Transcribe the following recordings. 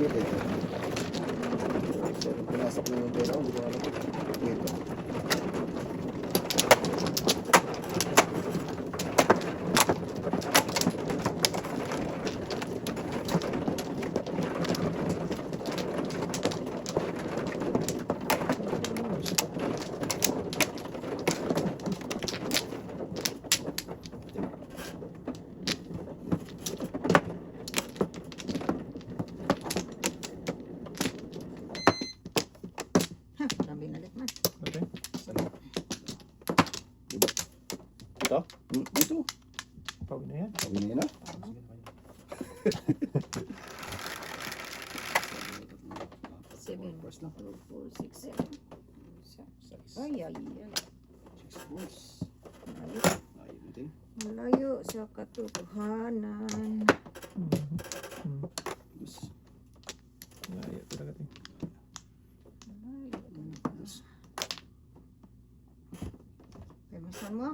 Shit eh. Pinasok na yung pera ko, hindi ko alam. Ito. Grabe na ulit man. Okay. Saan? Diba? Ito? Dito. Pawin na yan. Sabi niya na. Seven. First na. 2, 4, 6, 7. Ay, ay, ay. 6 balls. Malayo. Ayun din. Malayo sa katotohanan. Dos. Layo talaga ito. Malayo. Dos. Permisan mo?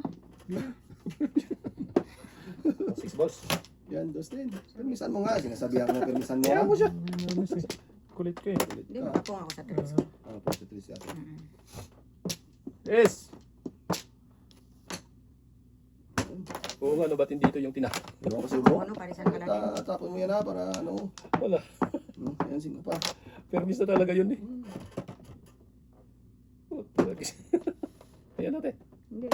6 balls. Yan, dos din. Permisan mo nga. Sinasabihan mo permisan mo. Kaya mo siya. nga. Kulit ko eh. Ulit Hindi, ka. makapong ako sa tres. Ah, pwede tulis yata. Yes! Oo nga, no, ba't hindi ito yung tina? Ewan ko sa Oo, ubo. ano, parisan ka na din. Tapon mo yan ha, para ano. Wala. Ayan, sino pa. Permis na talaga yun eh. Oh, talaga. Ayan natin. Hindi.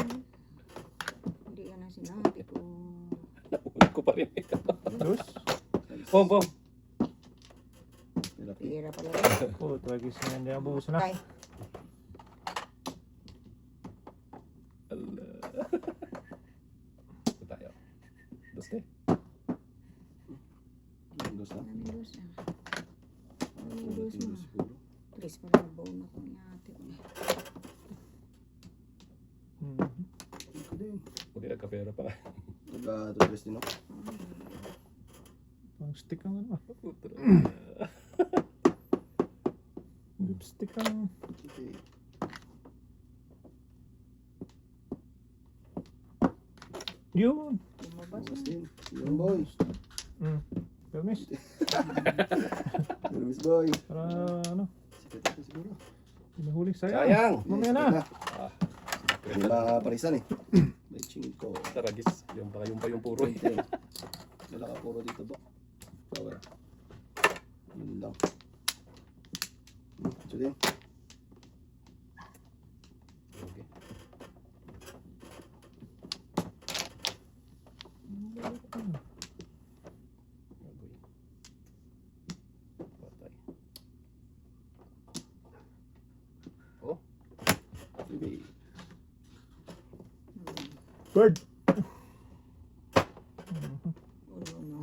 Hindi yan ang sinabi ko. Nakulit ko pa rin. Dos. Oh. Pong. Malaki. Pira pala rin. Oh, tragis na yan. Hindi ang buhos na. Tay. Ala. Ito tayo. Dos na eh. Dos ha. Namin dos ah. Namin Ulit dos yung mo. dos puro. Tres pa rin baon ako ni ate. Ito din. Buti nagkapera pa. Nagka-tulis din ako. Pang stick ang ano. Lipstick ang... Okay. Yun! Lumabas Dos na. din. Yung boy. Permis. Luis boy. Para ano. Sikat ito siguro. Pinahuli. Sayang. Sayang. Mamaya Sikat na. Ah, May maparisan eh. May chinko. Taragis. Yung pa yung puro eh. Konti. Wala ka puro dito ba? Power. Yun lang. Ito din. Okay. Patay. Oh, Sige. bird! Ulo no.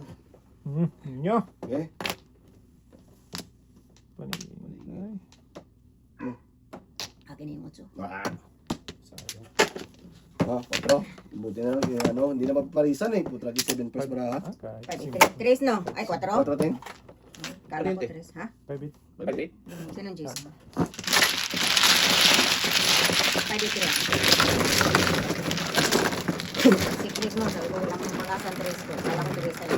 Nyo! Okay. Paningay. Akin na yung otso. Sayang. Ah, 4. Buti na lang. Ano, hindi na mapaparisan eh. Putra ki 7 first para ha. Ah, kahit Pwede sim- tres no? Ay, 4? 4 din. Kala ko Pwede. tres, ha? 5-8. Bye. Sinong Jason? Pwede tres. Si Chris mo, sabi ko lang makasan tres ko. Kala ko tres tayo.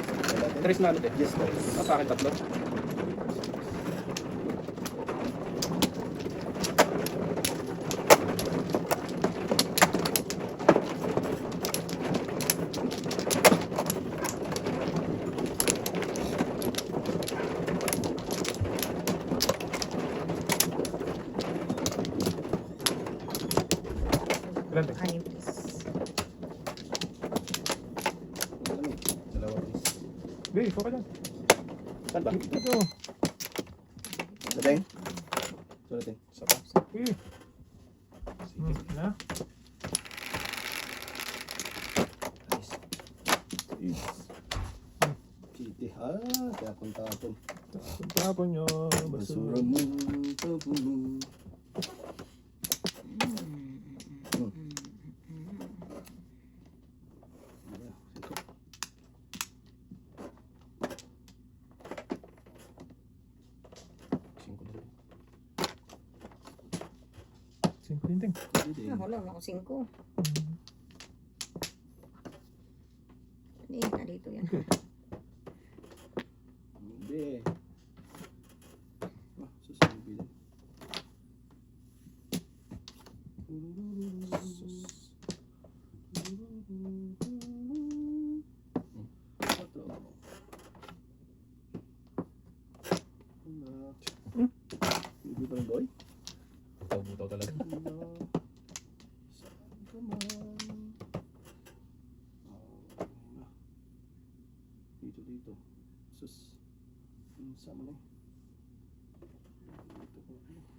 Tres na ano din? Yes, boys. Ah, sa akin tatlo. Ilan din? Anim, please. Dalawa please. Hey, ikaw ka dyan. Saan ba? Ito. Dating? Sulatin. Isa pa. Eh. Na. Nice. Is. Kitty ha. Kaya punta ako. Tapon nyo. Basura mo. Tapon mo. Singko din ting. Ah, wala na ako 5. Hindi, na dito yan. Hindi. Hindi pa rin boy. Butaw talaga. Saan ka man? Dito. Sus. Sama na eh.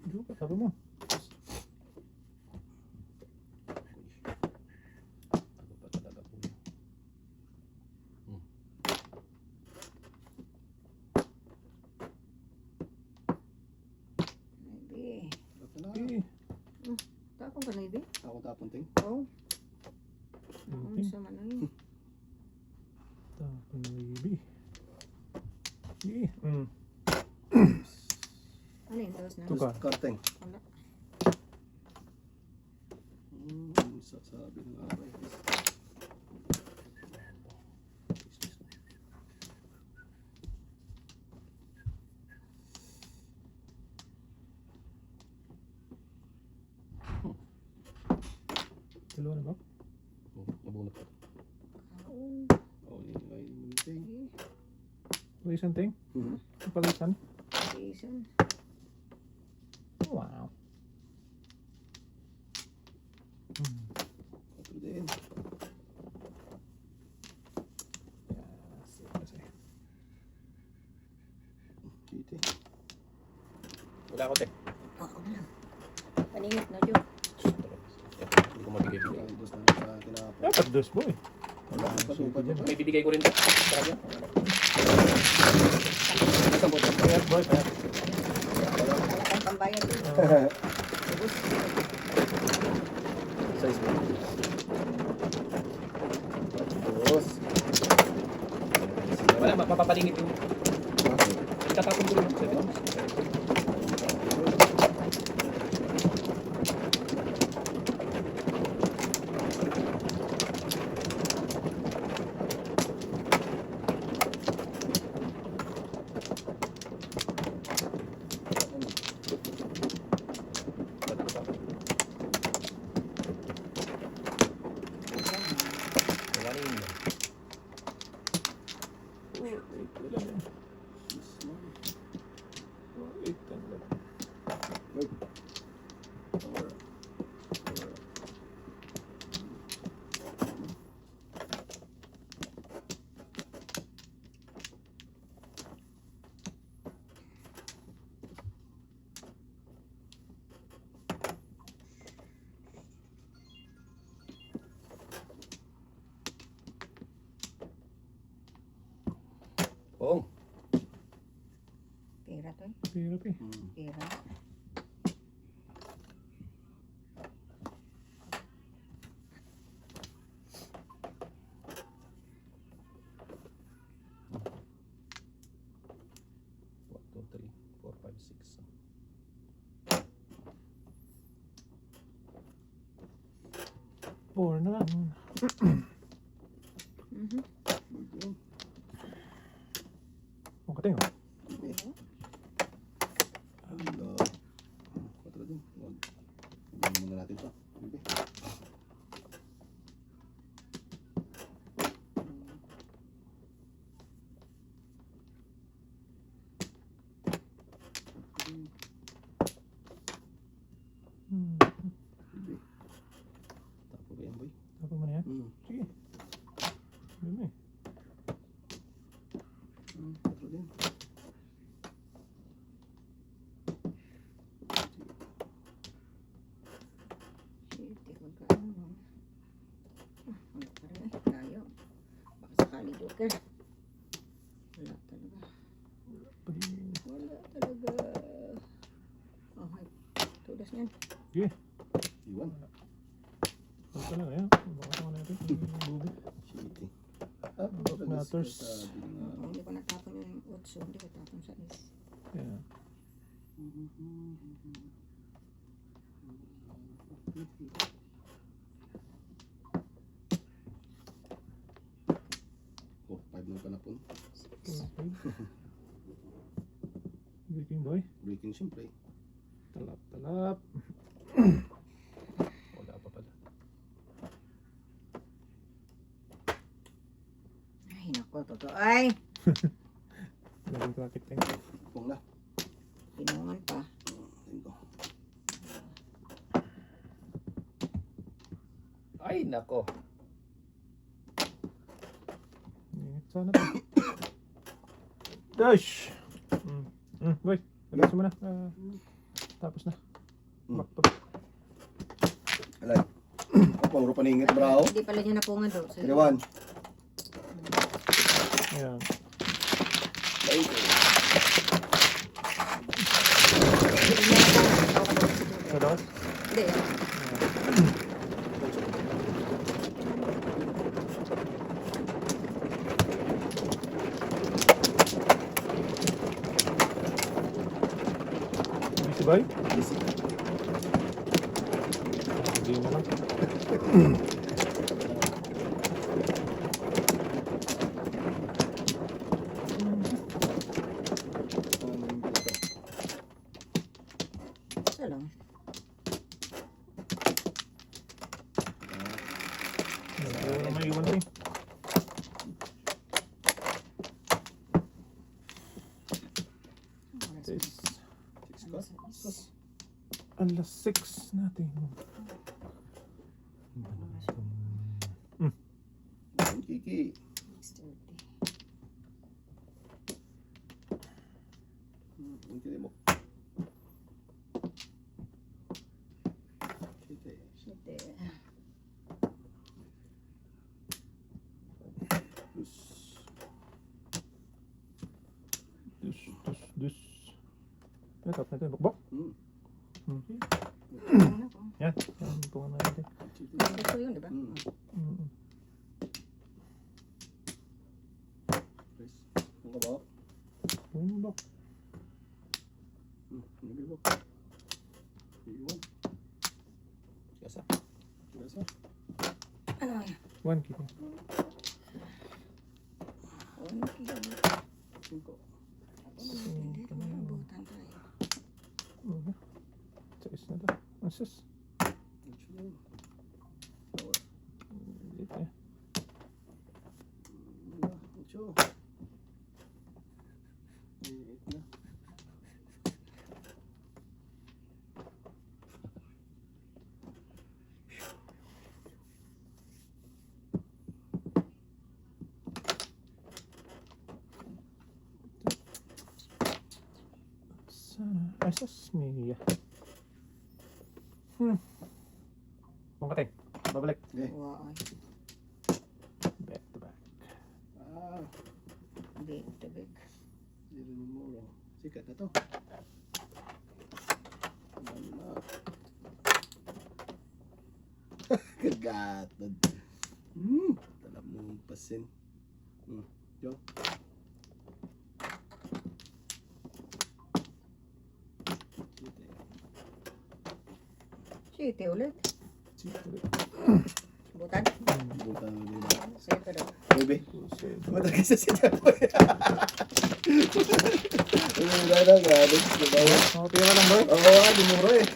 Dito ka, sabi mo. Ano pa talaga po yun? Maybe. Eh, Tapon ka na, Ibi? Ako tapon ting. Oo. Ang ting. sama na yun. Tapon baby. Eh, Ano yun? Tapos na? Tuka. Karteng. Wala. Sasabi ng aray. Dalawa na ba? Oh, nabunot ko. Kaon. Oh, yun ay munting. Eh, Palisan ting? Mhm. Palisan? Jason. Wow. Ito din. Dito. Wala ako, te. Ako na lang. Paningit na, Jo. Hindi ko mabigay. Ay, dos na sa tinapon. Dapat dos boy. Wala, patupad yun. May bibigay ko rin. Sa kanya. Nasa mo ito? Payat boy, payat. Wala kang pambayad. Eh. Ubus. Size mo. Tapos. Wala, mapapalingit yung itatapon ko rin. Sabi ko. Oh. Pera to eh. Hirap eh. Pera. One, two, three, four, five, six. Four na lang. Ang kating oh. Hello. Patro din. Wag. Bigyan muna natin to. Bibi. Bibi. Tapo ba yan, boy? Tapos mo na yan? Sige. Dumi. Patro din. Shit, magkano no? Wala pa rin eh. Tayo. Baka sakali joker. Wala talaga. Pwede. Wala talaga. Oh, ay. Tudas niyan. Sige. Iwan. Ano talaga yan? Baka sa natin. Bubi. Shitty. What matters? Oh, hindi ko natapon yung 8. Hindi ko tapon sa is. Yeah. Oh, 5 na panapon. Okay. Breaking boy. Breaking siyempre. Talap, talap. Wala pa pala. Ay, naku, totoo. Ay! Laging cracket tank. Pong na. Tinungan pa. Cinco. Ay, nako. Ingat sana to. Dash! Boy, relax mo na. Tapos na. Back to. Alay. Puro paningit, bravo. Hindi pala niya napungan daw. 31. Ayan. Ay, Sa dawas? Hindi. Busy boy? busy. Hindi na lang. Isa lang. Wala may iwan din. Six ka? Alas 6 natin. Kiki. 6:30. Hindi mo. Siyete. Siyete. Dus. Dus. Natap natin. Bok. Ano ko? Yan. Yan. Tungan na natin. Siyete. Gusto yun, di ba? Tres. Ang kabaw. Yung bok. Hindi mo. Iwan. Kasa. Gasa. Ano yan? 1 kilo. Ano kilo? Cinco. Hindi ko mabutan tayo. Sais na to. Asus. Ocho. Dito eh. Ocho. Eight na. Sana. Asus. Mia. Pangkating. Babalik. Okay. Wow. Back to back. Big to big. Zero no more. Sikat na to. Ano na. Kagatod. Talam mo pasin. Yo. Siyete ulit. Butan. Buta na din. Siyete daw. Bebe. Matagi sa sita po. Ano na na gano'n? Dibawa? Okay ka lang boy? Oo, dumuro eh.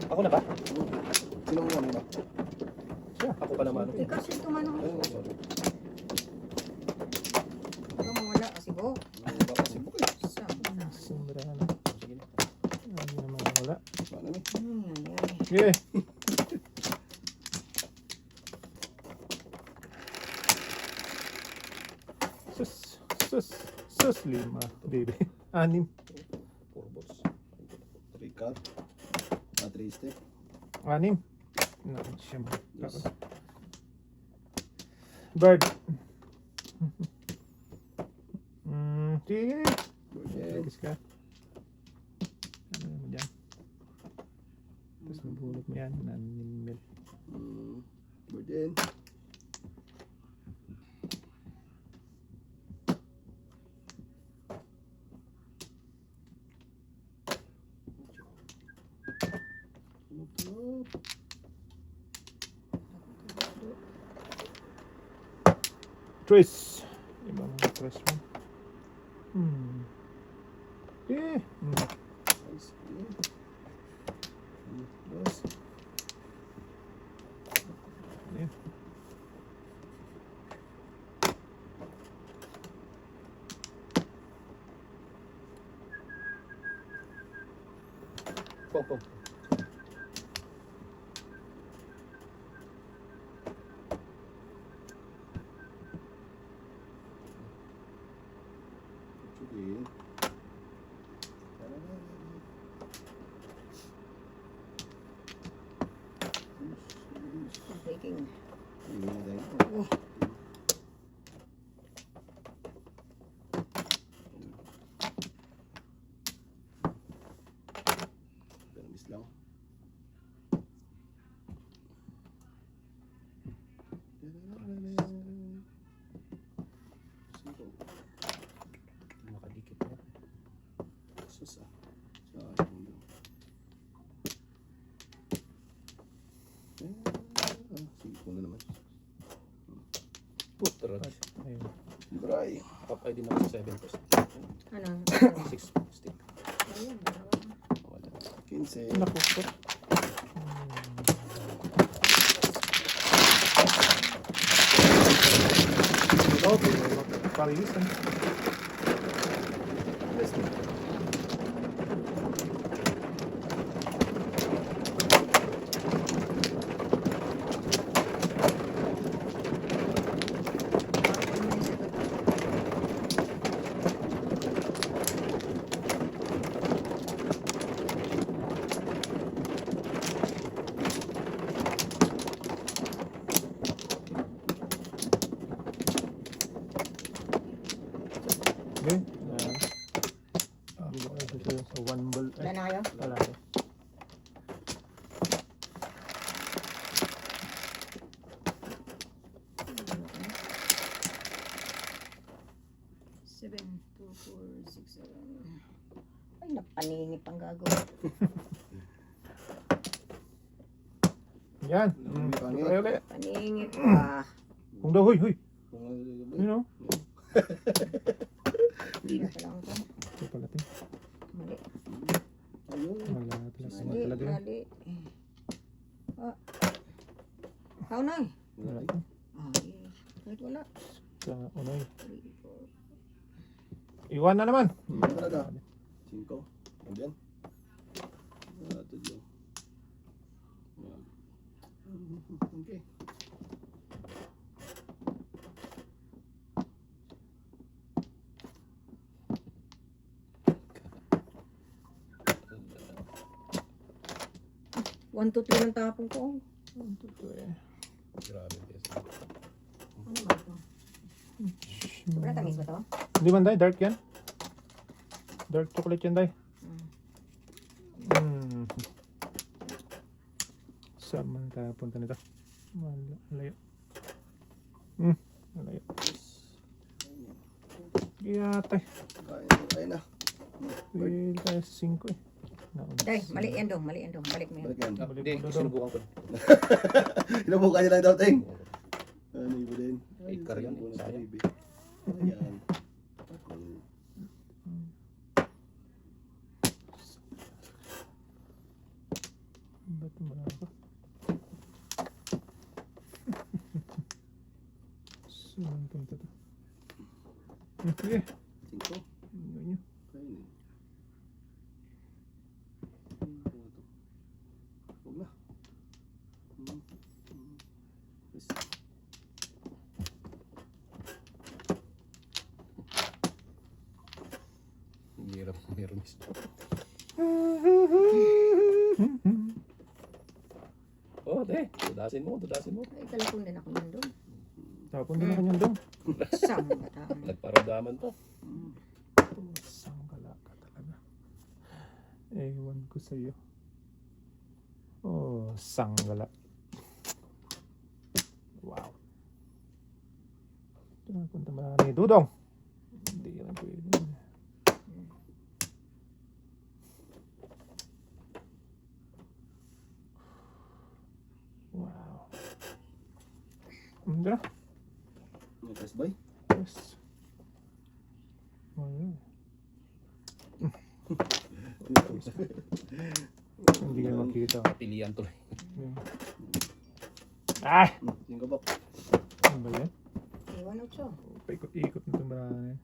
Ako na ba? Sino mo ano ba? Ako pa naman. Ikaw siya tumanong. Oh, sorry. Ikaw mawala kasi bo. Ano ba kasi bukay? Sumira na. Sige na. Hindi naman wala. Paano ni? Yeah. Sus lima, baby. 6. Puro balls. 3 cut. 3 step. 6. No, siya mo. Tapos. Bird. Sige. Okay. Focus ka. Ano mo dyan? Tapos mabulot mo yan. Nanimil. Burden. Tulog. Trace. Iba mga trace mo. Eh. Nice. Close. Yeah. Pong. Sige. Breaking. Hindi na tayo. Permis lang. Sino? Nakadikit na. Sus ah. Sayang yun. Sige ko na naman. Putra. Ayun. Bray. Top ID naman sa 7 pesos. Ano? 6 stick. Ayun. Wala. 15. Naku po. Okay. Parisan. Okay. So one ball. Wala na kayo? Wala. Seven, 2, 4, 6, 7. Ay, napaningip ang gago. Yan. Pangit. Ay, ulit. Paningip pa. Kung daw, huy. You know? Hindi na lang ko. Ito pala ito. Mali. Ayun. Wala talaga. Mali, Talaga yun. mali. Ah. Ikaw na eh. Wala ito. Ay, kahit wala. Sa unoy. 3, 4. Iwan na naman. Ano talaga? 5. And then? Ito dyan. Okay. One, two, three lang tapong ko. Grabe. Yes. Ano ba ito? Sobrang tamis ba ito? Hindi man, Day. Dark yan. Dark chocolate yan, Day. Saan man tayo punta nito? Malayo. Malayo. Giyatay. Kain na. Pili tayo sa 5 eh. Nauna. Day, mali yan dong. Mali yan dong. Balik mo yan. Balik yan. Hindi, sinubukan ko. Inabuka niya lang daw, Ting. Ano iba din? Eight car yun, Bonus sayang. baby. Ayan. Ba't marami pa? Saan punta to? Sige. 5. Ano nyo? Kainin. Huwag na. Yes. Hirap. Meron. Oh, tudasin mo. Ay, talapon din ako yan dong. Tapon din ako niyan dong. Sam, bataan. Nagparadaman to. Pusang kalaka talaga. Ewan ko sa'yo. Oh, sanggala. Wow. Ito na punta marami. Dudong! Hindi na pwede. Hindi na. Yung test boy. Yes. Ayun. Hindi ka makikita. Pilihan tuloy. Ay! Yung kabak. Ano ba yan? Iwan ako siya. Paikot-ikot na itong marami na yan.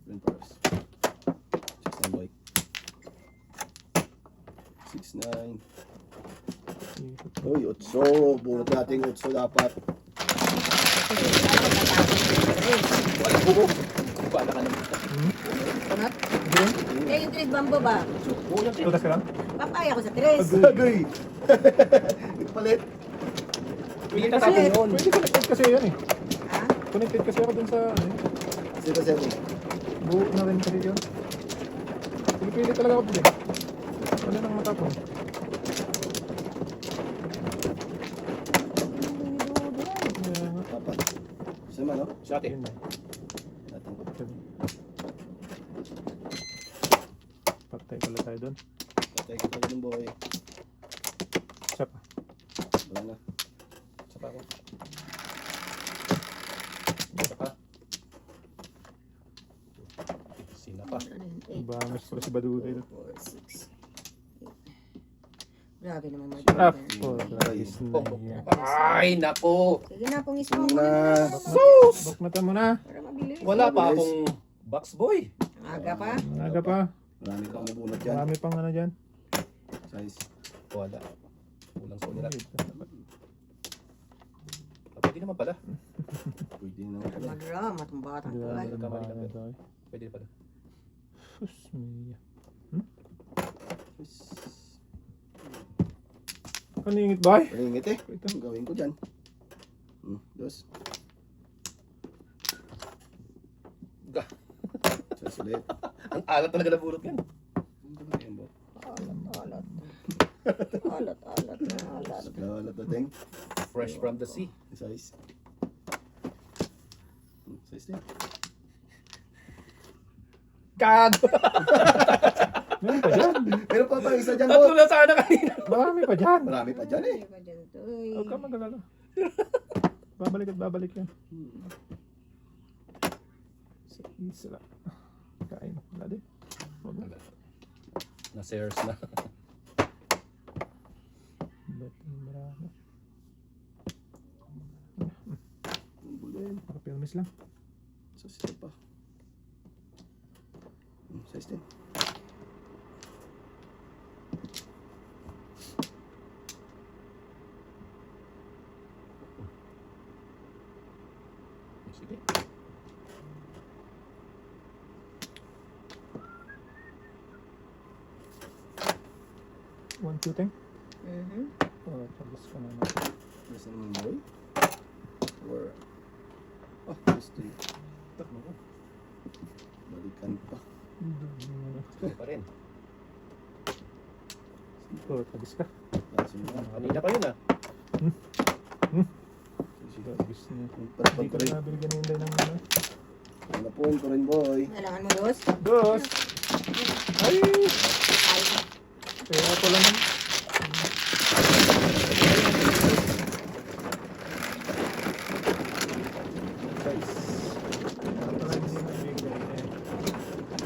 Green Paris. 6-9 boy. 6-9. Ikot. Uy, 8. Bunot natin 8 dapat. Wala po. Wala ka naman. Kunot? Hindi rin? Eh, yung tres bambo ba? Tutas ka lang? Papaya ko sa tres. Agay! Nagpalit. Pili ka tapon yun. Pwede connected kasi yan eh. Ha? Connected kasi ako dun sa ano eh. 0-7. Buo na rin kasi yun. Pili talaga ako dun eh. Wala nang matapon. Kaya nga. Dapat. Sama, no? Sa atin. Yun na. Natin. Patay pala tayo dun. Patay kita ko ng boy. Isa pa. Wala na. Sa pa ako. Sa pa. Sina pa. Bangas pala si Baduday dun. 4, 6, 8. Grabe naman mga Ah, Jordan. po. Guys na yan. Ay, nako. Sige na, pong ismo Na. Bak mata mo na. para mabilis. Wala pa akong box boy. Aga pa. Aga pa. Marami kang nabunot yan. Marami pang ano dyan. Size. Wala. Kulang sa ulirat. Pwede naman pala. Pwede naman pala. Magram at ang batang to ay. Kamali lang yun. Pwede pala. Sus, Mia. Kaningit ba? Palingit eh. Ang gawin ko dyan. Dos. Ga. Size ulit. Ang alat talaga na bulot yan. Alat. Alat, alat, alat. Alat dating. Fresh from the sea. Size. Size din. Gago! Meron pa dyan. Meron pa pang isa dyan, Tatlo bot. na sana kanina. Marami pa dyan. Marami pa dyan eh. Ano ba dyan to, eh? Huwag ka mag-alala. Babalik at babalik yan. Sa isa lang. Kain. Wala din. Huwag na. Na-shares na. Ba't marami? Bulin. Nakapilmis lang. Size pa. Size din. Sige. One shooting. Mhm. Oh, tapos ka na. Nasa naman boy. Or... Ah, gusto yun. Takbo ko. Balikan pa. Sige pa rin. Oh, tapos ka. Kasi mo. Kanina pa yun ah. Tapos na. Parang Hindi ko rin. na nabili ganun din ng ano. Ano po ko rin boy. Kailangan mo, Dos? Dos! Ay! Ay, Kaya ako lang. Size. Ako lang hindi nabigay eh.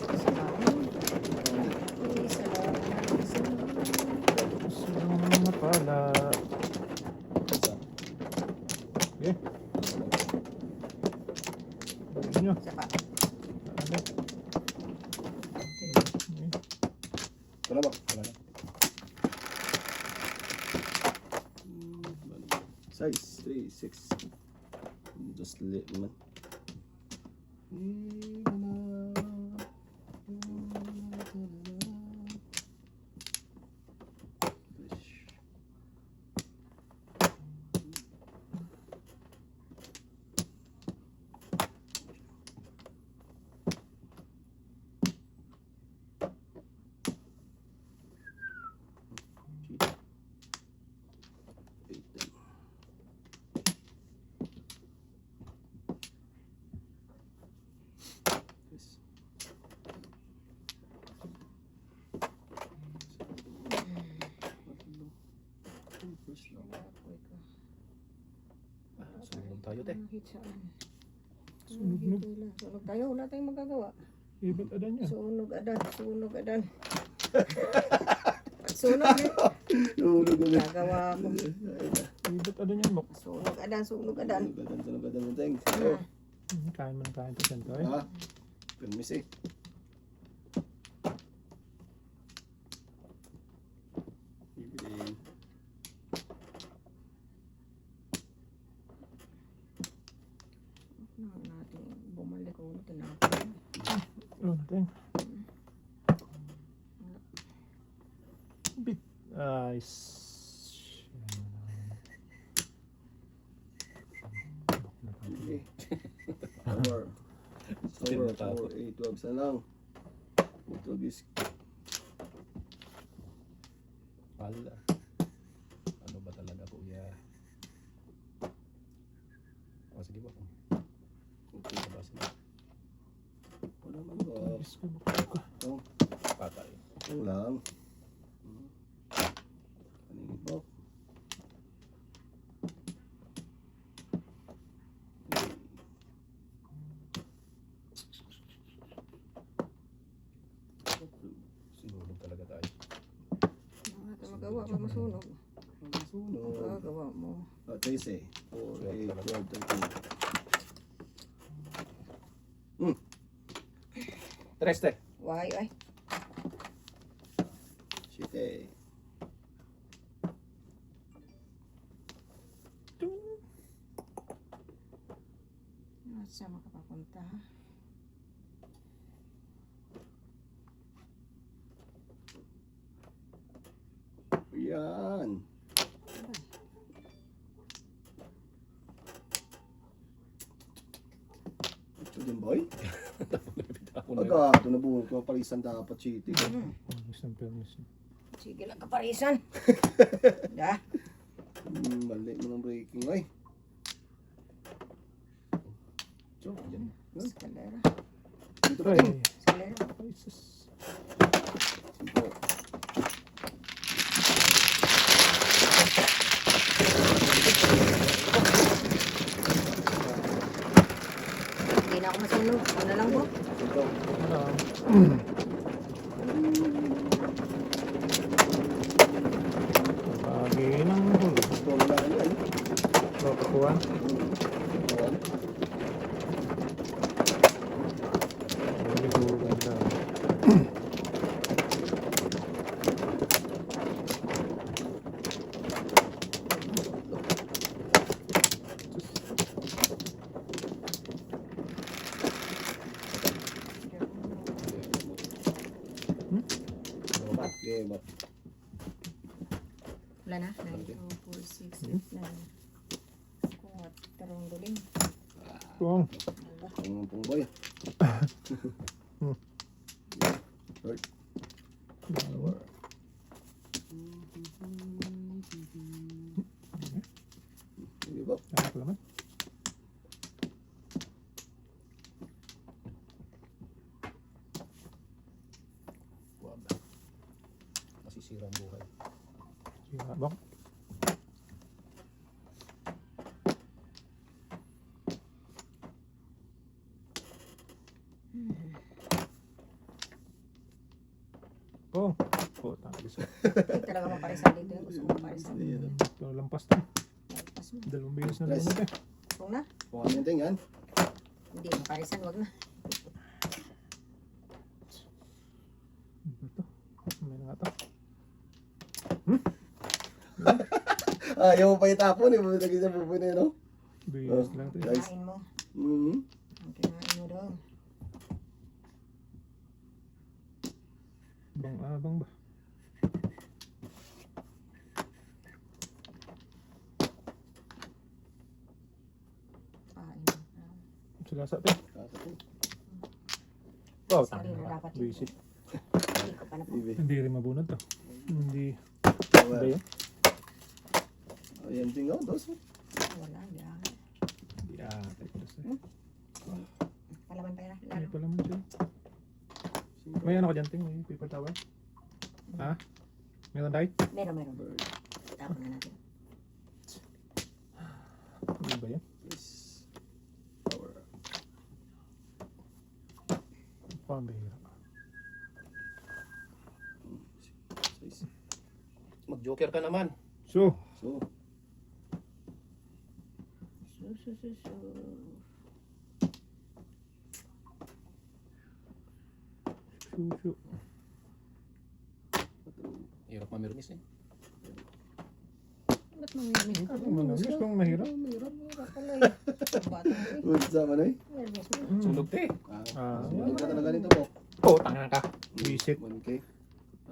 isa lang. Isa lang. Isa lang. Gusto lang mapala. Okay. Balik nyo. Isa pa. Ano? Wala ba? Wala na. Size 3, 6. Just lit naman. tayo, te. Hit saan? Sunog, Hit nila. Sunog tayo. Wala tayong magagawa. Ibig adan yan. Sunog adan. Sunog adan. Sunog eh. Tulog ulit. Gagawa ko. Ibig adan yan, Mok. Sunog adan. Sunog adan. Sunog adan ng teng. Sige. Kain mo ng kain to dyan to eh. Ha? Permis eh. Bibilin. Natin bumalik ulit. Natin. Oh, natin. Bit. Ayos. Okay. Power. Power. Power. 8, 12 na lang. 12 is Pala. Ano ba talaga, kuya? O, sige ba? Okay na ba sila? wala man ba? Ayos ko, Mok. Oh, Patay. ito lang. Kaningin po. Siguro talaga tayo. Wala tayong magawa. Pag masunog. Sunog. Gagawa mo. 13. 4, 8, 12, 13. Tres, te. Why ay. 7. Saan makapapunta? Yan. Ito din boy. Ako na. Aga, ito na buhol ko. Palisan dapat cheating. Permis ng permis. Sige lang kaparisan. Da. Mali mo ng breaking ay. So, yan. Escalera. Dito pa Ay, din. Escalera. ay, sus. Sito. Hindi na ako masunog. Ano lang po? Sito. Ano? Lagi ng huli. Ito na lang yan. Papakuhan. Ayan. Huli ko ganda. Okay, but Wala na. 9, 2, 4, 6, 8, 9. Kuwatarong galing. Kung ang pungboy. Third. Power. Sige ba? nakakalaman. Wag. Masisira ang buhay. Sira bang? Oh, puta. Gusto. Hindi talaga maparisan dito. Gusto mo maparisan. Ito lampas to. Lampas mo. Dalawang bilis na lunod eh. Kung na. Kung ano yung yan? Hindi maparisan. Wag na. Ano to? May na nga to. Ayaw mo pa itapon eh. Lagi sa bubo na yun, no? Bilis lang to. Guys. Kinain mo. Mhm. Ang kinain mo daw. Bang ba? Kain mo. Sila sa atin. Oh, Sorry na dapat yun. Visit. Hindi ko pa na po. Bibi. Hindi rin mabunod to. Hindi. Power. Ba yan? Ayan ting, oh. Dos. Wala. Yan. Hindi ata. Palaman pa yan. May Lalo. pala man siya. May ano ka dyan, Ting? May paper towel? Ha? Meron tayo? Meron. Bird. Tapon na natin. Ano ba yan? Yes. Pambihira. Mag-joker ka naman. So, So, Shoo. Hirap mamirnis eh. Ba't mangyayari ka? Manamis kung mahirap. Mahirap pala eh. Bata eh. good sa Manoy. Nervous mo. Sunog te. Sunog ka talaga nito po. Oh, tanga ka. Visit. 1K.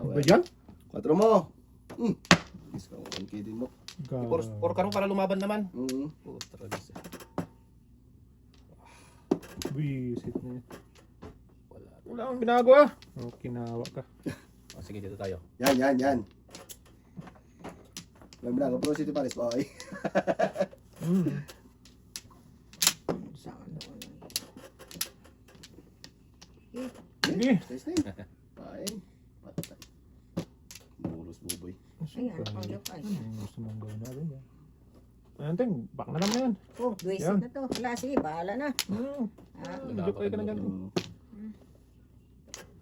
Ba dyan? 4 mo. Discount 1K din mo. Puro ka rin para lumaban naman. Mm. Tragis eh. Visit na yan. Wala. Wala akong ginagawa. Oh, kinawa ka. Oh, sige, dito tayo. Yan. May binago, Pro City Paris pa, okay? Saan doon eh. Sige. Nice name. Pain. Patay. Buros buboy. Ayan, ang lapay. Gusto mong gawin natin yan. Ayan, Ting. Back na lang na yan. Oh, buwisit Yan. na to. Wala, sige, bahala na. Ah, Joke ka na dyan.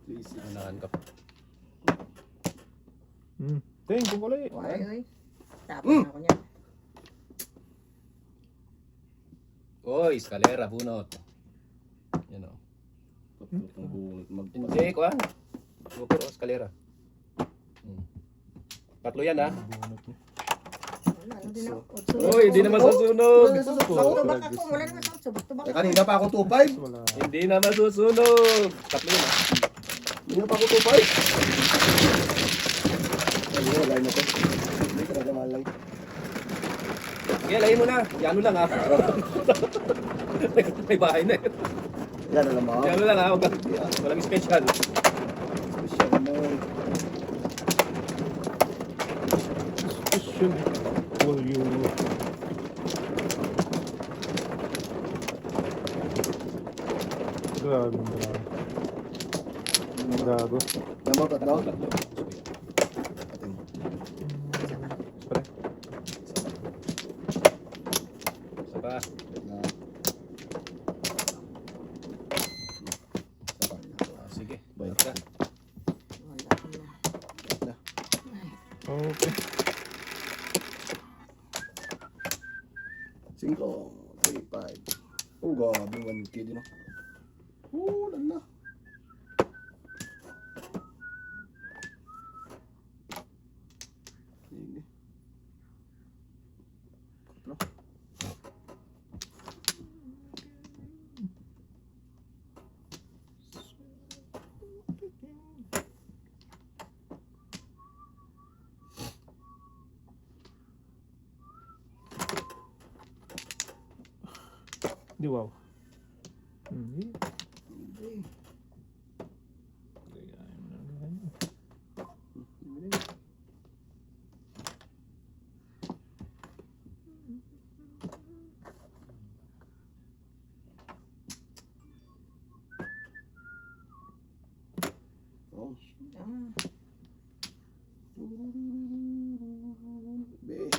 Please. Unahan ka pa. Ting, kung ulit. oy. Tapos na ako niya. Oy, eskalera, bunot. Yan o. Ang bunot Hindi, kuhan. Joker o eskalera. Tatlo yan ha. Bunot niya. Wala, ano din ako. Oy, hindi naman susunog. Tubak ako. Wala naman sa tubak Eh, ako. kanina pa ako 2.5. Wala. Hindi naman susunog. Tatlo yan ha. Kanina pa ako 2.5. Ay, wala na to. Hindi talaga mahal lang. Sige, layin mo na. Yano lang ha. May bahay na eh. Yan, alam mo. Yano lang ha. Walang special. Special mo. Special. Will you... Grabe. Gago. Naman, tatlo. Tatlo. Ating. Pre. Isa pa. Na. Sige. Bye. Ka. Wala na. Na. Okay. 5, 3, 5. Oh, gabi 1K din oh. Oh, lala. Sige. Tatlo. Di wow. Hindi. Hindi. Oh. Ah, Be.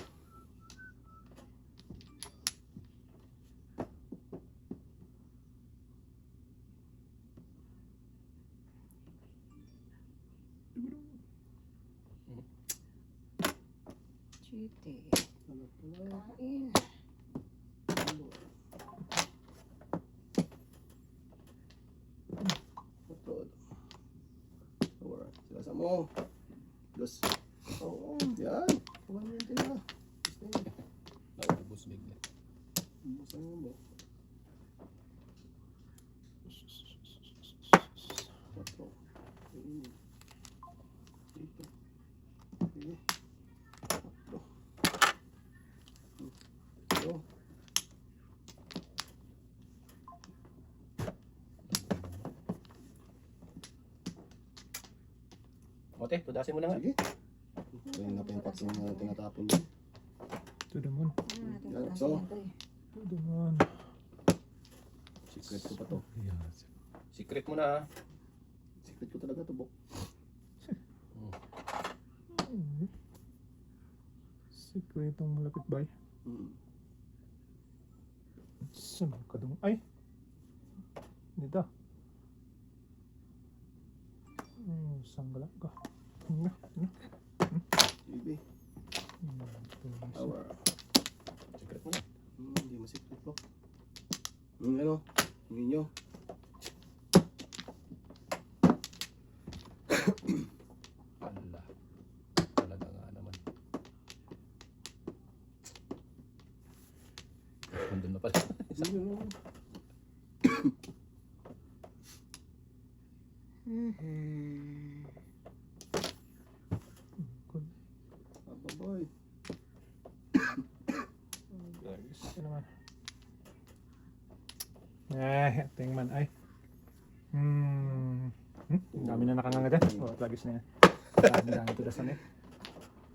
chiti. Ano pala? Kain. Upload. Or, sila sa mo. Dos. Oo, yan. Kumain mo yung tira. Naubos bigla. Busan mo. Quatro. Dito. Sige. Quatro. Ito. Ote, tudasin mo na nga. Sige. Kaya na pa yung pack na tinatapon din. To the moon. Yan, so. To the moon. Secret ko pa to. Yes. Secret mo na ha. Secret ko talaga to, Bok. Sikretong malapit bay. Saan ka dun? Ay! Dito. Sanggala ko. Baby. Power. Secret mo na. Hindi masikip po. Ano? Tingin nyo. Ala. Talaga nga naman. Nandun na pala. Papa boy. Guys, ano naman? Tingman ay. Ang dami na nakanganga dyan. Lagis na yan. Dami tudasan eh.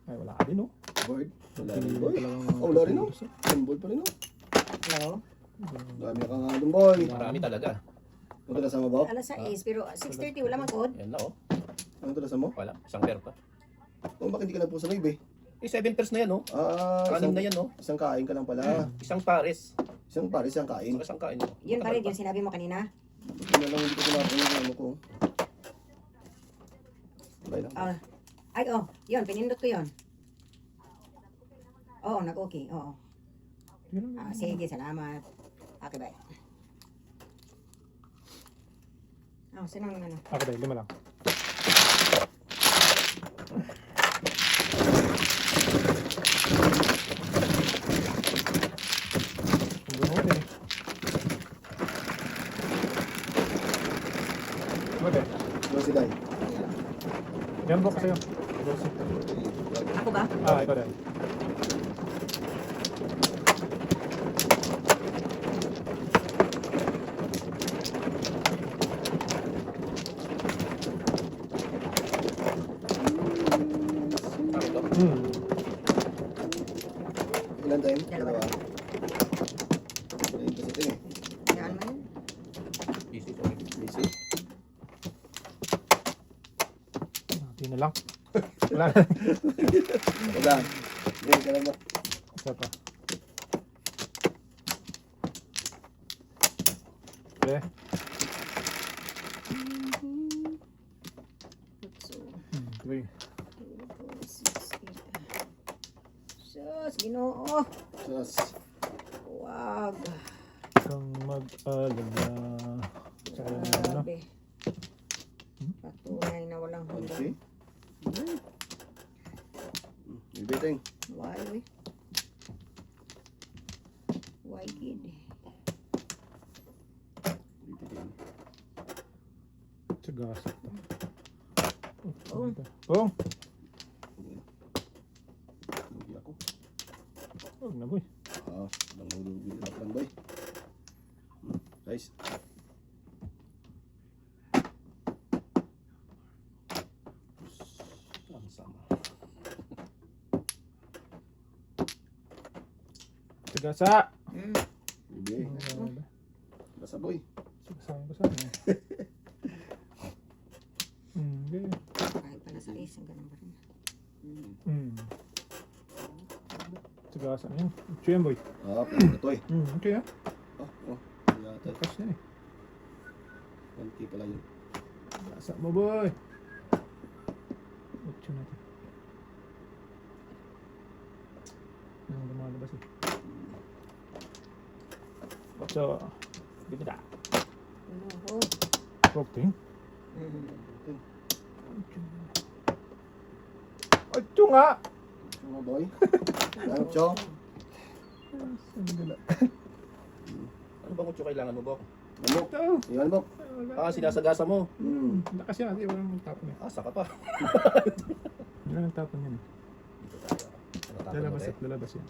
Ay, wala ka din oh. Bird. Wala Pinili rin boy. talagang Oh, wala rin oh. tudas, eh. Symbol pa rin oh. Hello? Dami ka nga dun boy. Marami talaga. Ano tulas mo ba? Alas 6, pero 6:30 wala man kod. Yan na oh. Ano tulas mo? Wala. Isang pair pa. Oh, bakit hindi ka nagpo sa live eh? Eh, 7 pairs na yan oh. Isang, Kanin na yan oh. isang kain ka lang pala. Isang pares. Isang pares, isang kain. Saka isang kain mo. Yun pa rin yung sinabi mo kanina. Ito na lang, hindi ko tinapon yung ano ko. Okay lang. Ay, yun, pinindot ko yun. Oo, nag-okay, oo. Sige, salamat. Okay, bye. Sino ang ano? Ako dahil, 5 lang. Okay. Ano si Day? Yan po kasi yun. Ako ba? Ikaw dahil. Tama to. Ilan time? Dalawa. Wala yung kasi ito eh. Yan man. Easy, sorry. Busy. Hindi na lang. Wala. Wala. Ngayon ka lang ba? Isa pa. Okay. So, 3. 2, 4, 6, 8. Sus, Ginoo. Sus. Wag. Kang mag-alala. Sayang na ano. Grabe. Patunay na walang Okay. hanggang. Bibiting. Why, we? Why, kid? Bibiting. Sagasat to. Oh. Oh! Lugi ako. Huwag na boy. Nangulugi ako lang boy. Guys. Ang sama. Sagasa! Bibi. Basta boy. Sagasaan ko sa akin. Okay. Kahit pala sa is, ang ganun pa rin. Sagasa na yun. Ito yan boy. Pwede to eh. Okay ah. Yata. Lakas na eh. 1K pala yun. Sagasa mo boy. Ito natin. Ang lumalabas eh. So, dito na. Oh. Protein. Ito. Ito nga! Mga boy. Ano chong? Sandala. Ano bang kutso kailangan mo, Bok? Ano? Ito! Yan mo. Sinasagasa mo. Lakas yan. Hindi, walang tapon eh. Asa ka pa. Hindi lang tapon yan eh. Lalabas at lalabas yan.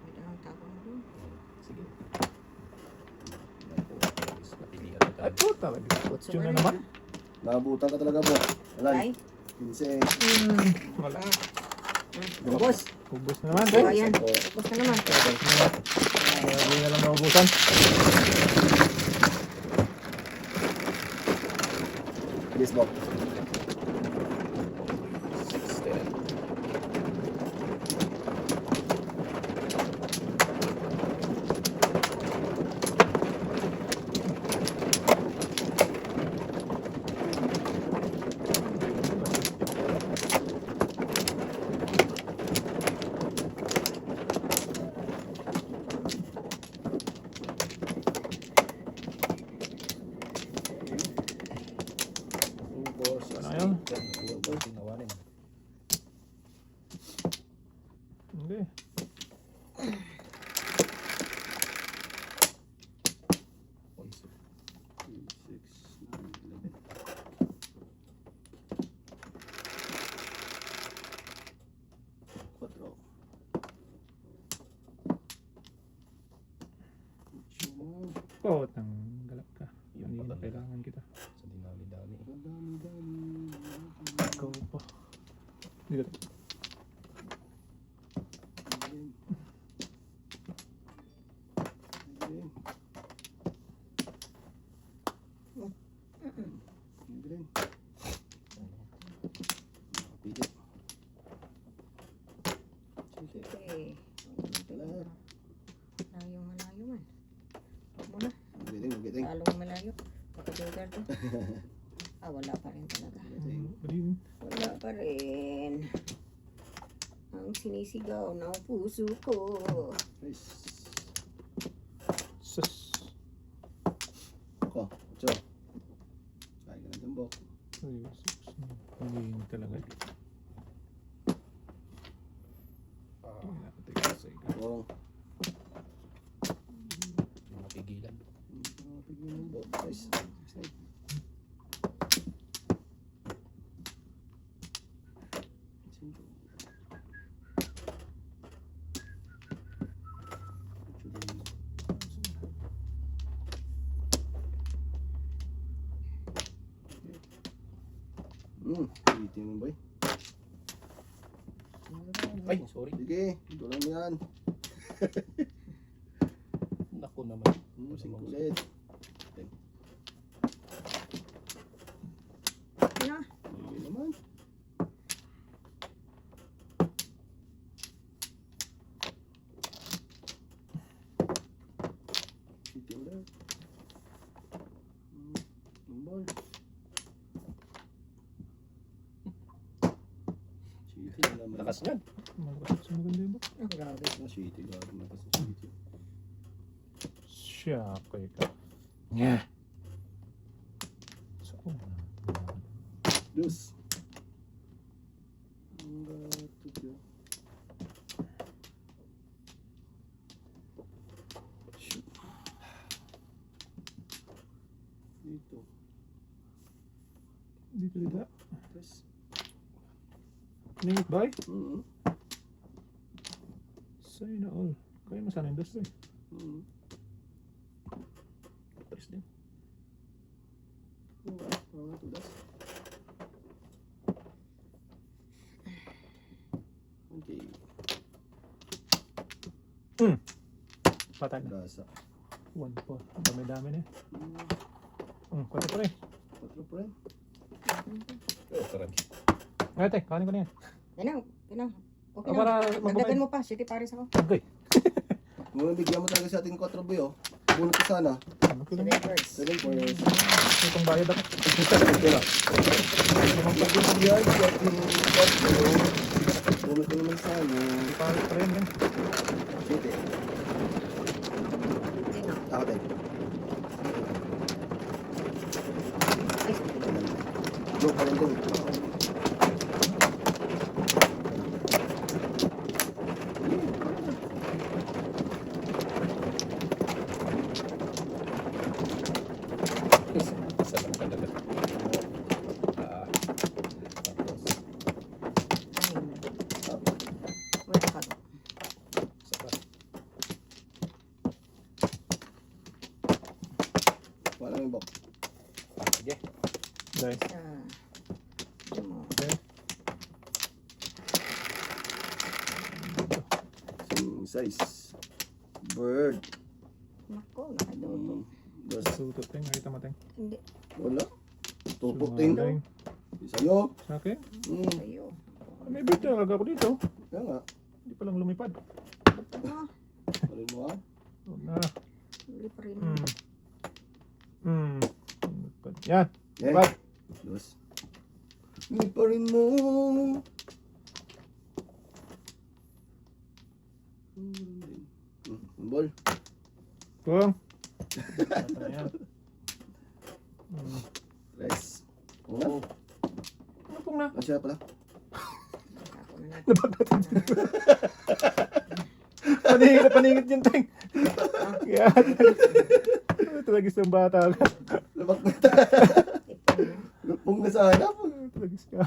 Ito ang tapon mo. Sige. Napilihan na Ay tayo. po talaga. Ito na naman. Nabutan ka talaga bo. Ay, Alan. 15. Wala. ubos. Ubus na naman. So, Eh. ayan. Ubos na naman. Hindi na lang maubusan. Bilis mo. 6, 10. Oh, tanggalap ka. Yung Kanina patanda. kailangan kita. Sa dinami-dami. Ang dami-dami. Ikaw pa. Dito. Galing. Galing. Galing. Pilit. Sige. Okay. Lahat. Malayo man. Huwag mo na. Galing, galing. Lalong malayo. Pagkajogar to. Wala pa rin talaga. Ayun. Wala pa rin. Ang sinisigaw ng puso ko. Nice. Sus. Ako, Ocho. Kaya ka na tumbok. Ay, sus. Hindi talaga. Ah, Teka, sige. Oo. yung mapigilan. Pigilan mo. Nice. Nice. Itin mo boy. Ay, sorry. Sige, ito lang yan. Naku naman. Sing ulit. Ano? Sige naman. Itin ulit. Ball. Itin naman. Lakas niyan. Malakas sa maganda yung book. Ang grabe. City, grabe na kasi City. Siya, kaya ka. Nga. So, Dus. Ang gato dyan. Shoot. Dito. dito dito. Yes. Ningit ba? Sa'yo na all. Kaya mo sana yung dos eh. Paris din. Mga tudas. Okay. Patay na. Dasa. 1-4. Dami-dami na eh. Pati pa rin. 4 pa rin. Oh, sarap. Ate, kanin ko na yan. Ganun. Okay O, para na. magbabay. Dagdagan mo pa. City Paris ako. Okay. Kung bigyan mo talaga sa ating 4 boy oh. Bunot ko sana. Ano ko lang? 7 birds. 7 points. Itong bayad ako. Kaya. Pag binigyan sa ating 4, bunot ko naman sana. Pare pa rin yan. City. Sino? Ako din. Go pa rin go. Isa lang talaga. Ah, tapos, Wala ka. isa pa. Wala may bok. Ah, sige. Dahil. Diyan mo. Okay. Size. Bird. Nako, nakadoto. Dos. Sutot teng. Nakita mo teng. Hindi. Wala. Tupok ting. Sumagay. Sa'yo. Sa akin? Sa'yo. May bit talaga ako dito. Kaya nga. Hindi pa lang lumipad. Dapat na. Alin mo ha? Oo na. Hindi pa rin. Lumipad. Yan. Eh. Bye. Dos. Hindi pa rin mo. Ball. Kung. Yan. Rice. Oo. Ano pong na? Siya pala. Ako na natin. Paningit yung teng. Yan. Talagis ng bata ka. Labak na tayo. Lupong na sana. Talagis ka.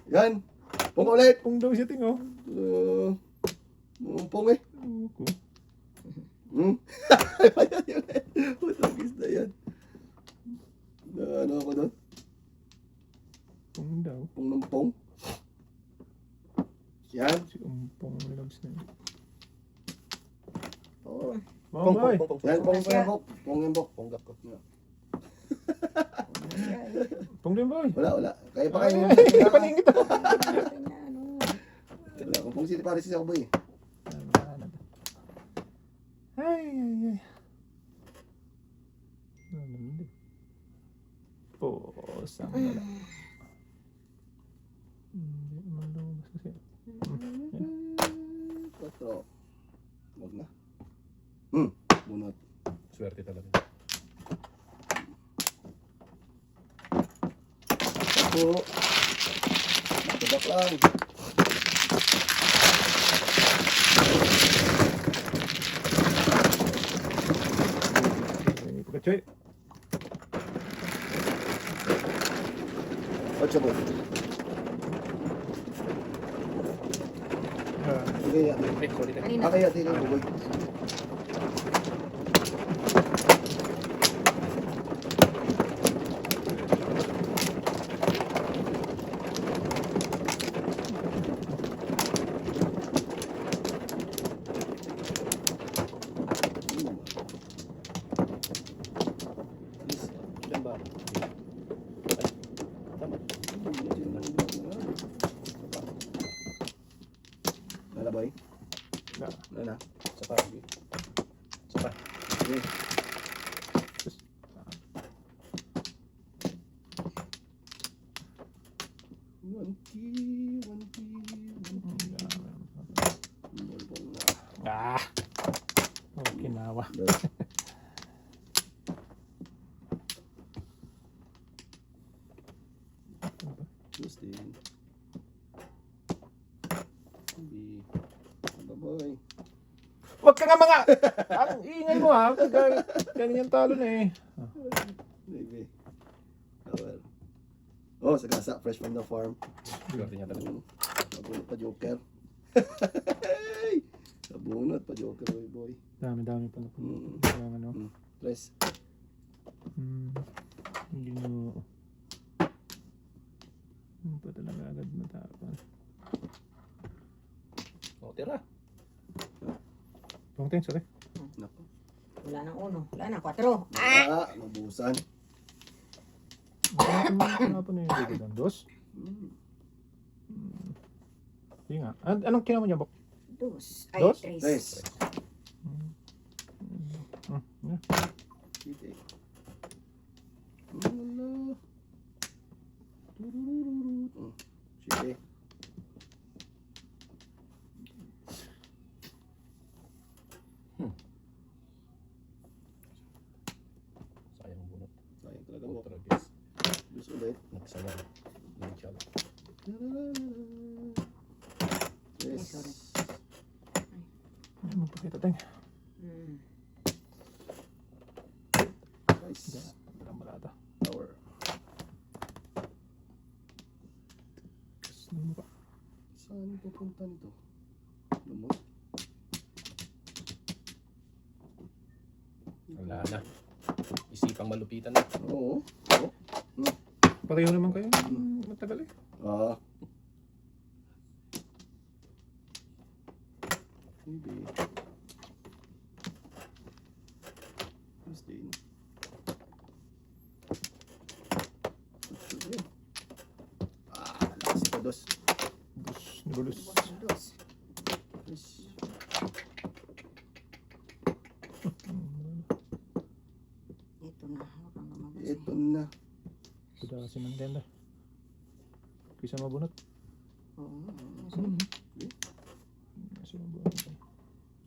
Yan. Pong ulit. Kung daw siya ting oh. Pong eh. Ako. Hmm? Ayan yun eh. Ano ako doon? Pong daw. Pong ng pong. Yan. Si Umpong loves na yun. Oh, Pong boy! Yan, pong yung bok. Pong yung bok. Ponggap ko. Pong din boy! Wala. Kaya pa kayo. Ay, paningit ako. Wala akong pong sili para si Sakoboy. Ay. Ano hindi? Pusang wala. Hindi naman lumabas kasi. Patro. Huwag na. Bunot. Swerte talaga. Ako. Back lang. Pagkachoy. Ocho boy. Okay, ate. Sorry na. kanina. Okay, ate. Boy. Diyan ba? Tama. Wala boy. Wala. Wala. Isa pa. Isa pa. Okay. One key. Bulbong na. Ah! Oh, kinawa. Justin. Boy. Huwag ka nga mga! Ang ingay mo ha! Ganyan talo na eh. Maybe. Well. Oh, sagasa. Fresh from the farm. Swerte niya talaga. Sabunot pa Joker. Sabunot pa Joker, boy. Dami pa na po. Ano? Fresh. Hindi mo... Hindi pa talaga agad matapon. O, tira. Pongteng, sorry. Naku. Wala nang uno. Wala nang 4. Nabusan. Ano po na yung dito doon? Dos? Hindi nga. Anong kinamo niya, Bok? 2. Ay, Dos? 3. Tres. Yeah. Sige. Wala. Sige. Sayang ang bunot. Sayang talaga mo. Ultra guys. Gusto ulit. Nagsayang. Nagsayang. Yes. sorry. Ano magpakita tayo? Nice. Walang malata. Power. Ano mo pa? Saan pupunta nito? Lumot. Wala na. Isipang malupitan na. Oo. Pareho naman kayo. Matagal eh. Maybe. Justin. Lakas ito, dos. Nagulus. 2. Yes. Ito na. Huwag kang lumabas Ito na. Kudasin ng tenda. Kisa mabunot. Oo. Kasi mabunot.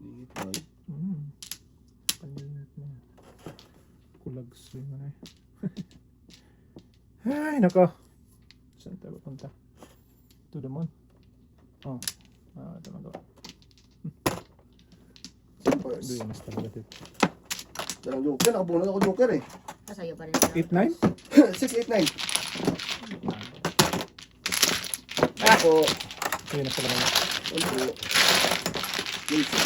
Ingit boy. Palinit na. Kulags yung ano eh. Ay, nako. Saan tayo papunta? To the moon. Oh. Ito magawa. First. Doon mas talaga ito. Darang Joker. Nakabunod ako Joker eh. Sa'yo pa rin. 8-9? 689. Ako. Ayun na pala naman. Ako. Casey.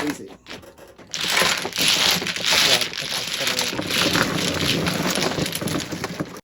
Casey. Grabe ka tapos pala.